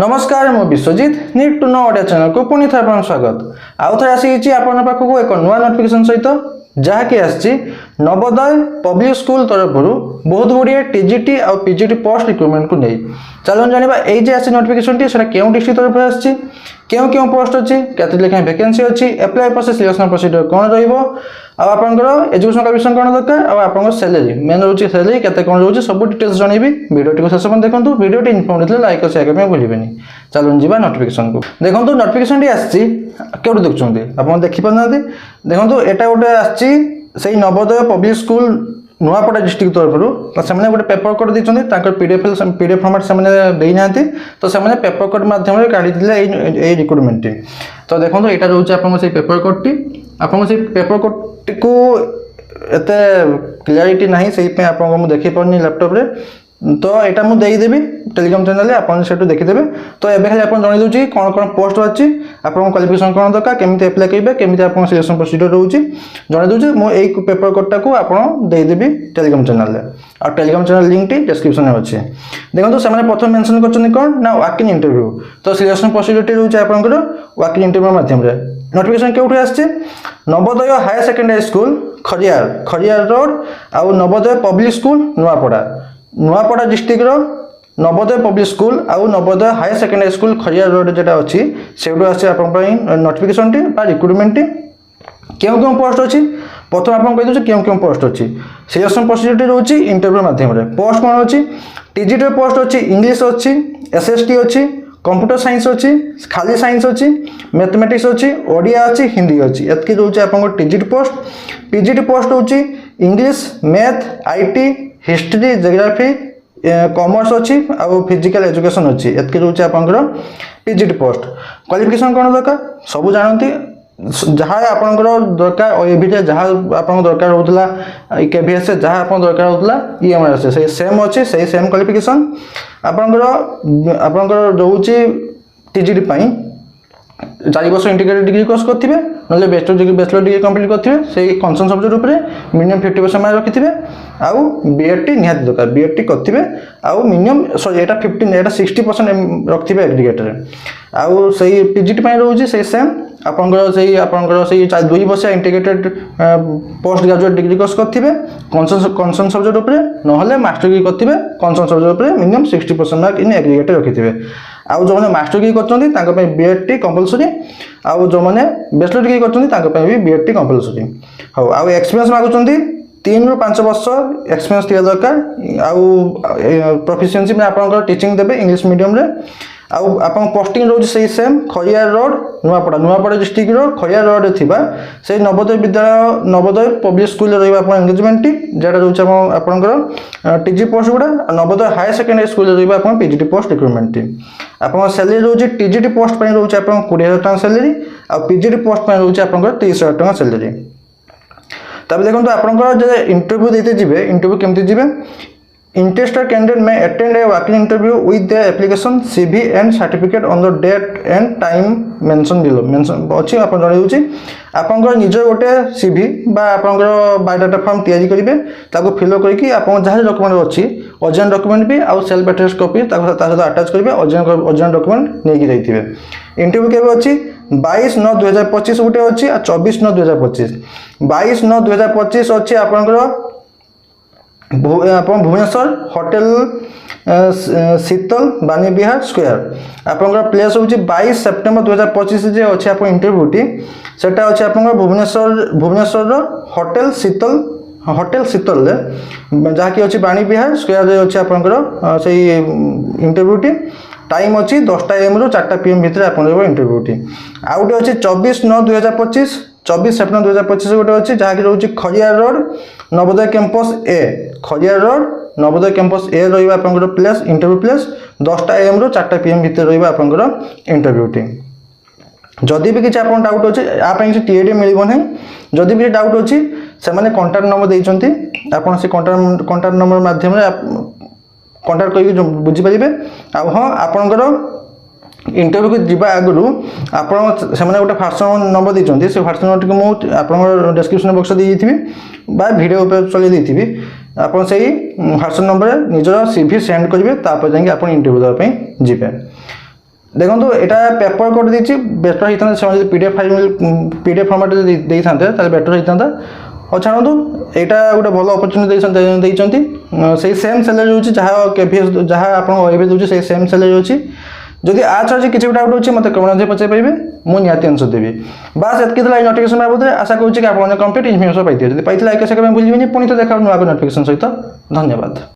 नमस्कार मु Biswajit need to know Odia channel को पुणी थे आपन स्वागत आउ थे आसी आपन पाखक एक नुआ नोटिफिकेशन सहित जहाँकि आसी नवोदय पब्लिक स्कूल तरफ बहुत गुड़िए टीजीटी और पीजीटी पोस्ट रिक्रुटमेंट को नहीं चलो जाना ये आसी नोटिफिकेशन टी क्यों डिस्ट्रिक्ट तरफ आसी क्यों क्यों पोस्ट अच्छी केते लेखा वैकेंसी अच्छी एप्लाई प्रोसेस सिलेक्शन प्रोसीजर कौन रहा एजुकेशन क्वालिफिकेशन कौन दरकार और आप सैलरी मेन रोचे सैलरी केते कौन रोचे सब डिटेल्स जनइबी वीडियो को शेष देखो वीडियो इनफॉर्मेटिव लाइक और शेयर करने भूलें चलो जी नोटिफिकेशन को देखो नोटिफिकेशन टी आसी क्यों देखुं आप देखिपार देखो यहाँ गोटे आसी Navodaya public school Nuapada district तरफ से गोटे पेपर कोड देते पीडीएफ फॉर्मेट से देना तो से पेपर कोड मध्यम काढ़ी रिक्रुटमेंट तो देखो यहाँ रोचे आप पेपर कोड टी आपको से पेपर कोड को एत क्लियरिटी ना से आपको देखी पार्नी लैपटॉप रे तो यहाँ मुझे देदेवी टेलीग्राम चैनल आप देखीदे तो ये खाली आप जन दूसरी कौन कौन पोस्ट अच्छी आपको क्वालिफिकेशन कौन दरकार केमी एप्लाई करेंगे केमी आप सिलेक्शन प्रोसीजर रोचे जन दूसरी मुझे पेपर कोडटा को आपदेवी टेलीग्राम चैनल और टेलीग्राम चैनल लिंक टी डिस्क्रिप्शन में अच्छे देखो से प्रथम मेंशन कर कौन ना वॉक इन इंटरव्यू तो सिलेक्शन प्रोसीजर टी रोचे आप वॉक इन इंटरव्यू मध्यम नोटिफिकेशन क्यों आसছে Navodaya higher secondary school Khariar road और Navodaya public school Nuapada district Navodaya public school और Navodaya higher secondary school Khariar road जो अच्छी से नोटिफिकेशन टी रिक्रुटमेंट टी क्यों क्यों पोस्ट अच्छी प्रथम आपको कही क्यों क्यों पोस्ट अच्छी सिलेक्शन प्रोसीजर टी रोचे इंटरव्यू मध्यम पोस्ट कौन अच्छी टीजीटी पोस्ट अच्छी इंग्लिश अच्छी एसएसटी अच्छी कंप्यूटर साइंस अच्छी खाली साइंस अच्छी मैथमेटिक्स अच्छी ओडिया अच्छी हिंदी अच्छी एतकी रोचे आप टीजीटी पोस्ट पीजीटी पोस्ट होची English math IT history geography commerce अच्छी और फिजिकल एजुकेशन अच्छी एतकी रोचे आप पीजीटी पोस्ट क्वालिफिकेशन कौन दरकार सब जानती जहाँ आपंकर दरकार एभिटे जहाँ आप दरकार होता केवीएस जहाँ आप दरकार होता ईएमआर से सेम अच्छे से सेम क्वालिफिकेशन आपंकर रोचे टीजीटी 4 वर्ष इंटीग्रेटेड डिग्री कोर्स करेंगे ना बैचलर डिग्री कंप्लीट करेंगे से कनसर्न सब्जेक्ट उपरे मिनिमम 50% मार्क रखिथे आउ बीएड निहाती दरकार बीएड करेंगे आउ मिनिमम सॉरी एटा 60% रखिथे एग्रीगेटर आउ से पीजीटी रोचे से सेम आपंकर 2 वर्ष integrated post graduate degree course करेंगे कनसर्न सब्जेक्ट उपरे नहले मास्टर डिग्री करेंगे कनसर्न सब्जेक्ट उपरे मिनिमम 60% मार्क इन एग्रीगेटर रखिथे आउ जो मास्टर डिग्री कर बीएड टी कंपलसरी आउ जो मैंने बैचलर डिग्री कर बीएड टी कंपलसरी हाँ आउ एक्सपीरियंस मागुंट 3 ରୁ 5 वर्ष एक्सपीरियंस थी दरकार आउ प्रोफिशिएंसी में आप टीचिंग देवे इंग्लिश मीडियम रे आउ आप पोस्टिंग रोज से same Khariar road Nuapada district Khariar road थिबा से नवोदय विद्यालय नवोदय पब्लिक स्कूल रहा एंगेजमेंट टी जेटा रोचे आपंकर टीजी पोस्ट गुड़ा नवोदय हायर सेकेंडरी स्कूल रहा पीजीटी पोस्ट रिक्रुटमेंट टी आप सैलरी रोचे टीजीटी पोस्ट रोचे 20,000 टका सैलरी और पीजीटी पोस्ट रोचे आप 30,000 टका सैलरी तब देखो आपंकर इंटरव्यू देते जी इंटरव्यू केमती जी Interested candidate may attend a walk-in interview with their application, CV and certificate on the date and time mentioned below. Mention अच्छी आप जन दूसरी आपंकर निज गोटे CV बा आपंकर बायोडाटा फॉर्म तैयारी करेंगे ताको फिलअप करके आप जहाँ डॉक्यूमेंट अच्छी ओरिजिनल डॉक्यूमेंट भी आउ सेल्फ अटेस्ट कॉपी सहित अटैच करेंगे ओरिजिनल डॉक्यूमेंट नहीं जाइए इंटरव्यू केवे अच्छी 22/9/2025 गोटे अच्छी और 24/9/2025 22/9/2025 अच्छी आपंकर भुवनेश्वर होटेल शीतल बानी विहार स्क्वायर आपंकर प्लेस हूँ 22 सेप्टेम्बर 2025 जो अच्छे आप इंटरव्यू टी सेटा अच्छे आप भुवनेश्वर होटेल शीतल जहाँकि अच्छी बाणी विहार स्क्वायर अच्छे आपंकर से इंटरव्यू टी टाइम अच्छी 10टा AM ରୁ 4टा PM भितर आप इंटरव्यू टी आउ गोटे अच्छी 24/9/2025 24 सेप्टेम्बर 2025 गोटे अच्छी जहाँकि रोचे खरियार रोड नवोदय कैंपस ए खरियार रोड नवोदय कैंपस ए रहा प्लेस इंटरव्यू प्लेस 10टा AM ରୁ 4टा PM भितर रहा आप इंटरव्यू टी जदि भी किसी आप डाउट अच्छे आप टीएडी मिल ना जदि भी डाउट अच्छी से कंटाक्ट नंबर देते आप कंटाक्ट नंबर मध्यम कंटाक्ट करके बुझीपारे हाँ आपंकर इंटरव्यू को जीवा आगु आप गोटे व्हाट्सएप नंबर देते से व्हाट्सएप नंबर को मुझे आप डिस्क्रिप्शन बॉक्स देती बा वीडियो चल देती आप व्हाट्सएप नंबर निजर CV सेंड करेंगे तापर जाकि आप इंटरव्यू देवाई जी ଦେଖନ୍ତୁ ଏଇଟା ପେପର କରିଦେଇଛି, ବେଟର ହେଇଥାନ୍ତା ସେମାନେ ଯଦି PDF ଫର୍ମାଟ୍ ଯଦି ଦେଇଥାନ୍ତେ ତାହେଲେ ବେଟର ହେଇଥାନ୍ତା। ଆଉ ଛାଡ଼ନ୍ତୁ, ଏଇଟା ଗୋଟେ ଭଲ ଅପରଚ୍ୟୁନିଟି ଦେଇଛନ୍ତି। ସେଇ ସେମ୍ ସାଲାରୀ ରହୁଛି ଯାହା KVS ଯାହା ଆପଣଙ୍କ ଏବେ ଦେଉଛି ସେଇ ସେମ୍ ସାଲାରୀ ଅଛି। ଯଦି ଛାଡ଼ି କିଛି ବି ଡାଉଟ୍ ଅଛି ମୋତେ କମେଣ୍ଟ ମଧ୍ୟ ପଚାରି ପାରିବେ, ମୁଁ ନିହାତି ଆନ୍ସର ଦେବି। ବାସ୍ ଏତିକି ଥିଲା ଏଇ ନୋଟିଫିକେସନ୍ ବାବଦରେ। ଆଶା କରୁଛି କି ଆପଣମାନେ କମ୍ପ୍ଲିଟ୍ ଇନଫର୍ମେସନ୍ ପାଇଥିବେ। ଯଦି ପାଇଥିଲେ ଲାଇକ୍ ସେୟାର କରିବା ପାଇଁ ଭୁଲିବେନି। ପୁଣି ତ ଦେଖା ନୂଆ ନୋଟିଫିକେସନ୍ ସହିତ। ଧନ୍ୟବାଦ।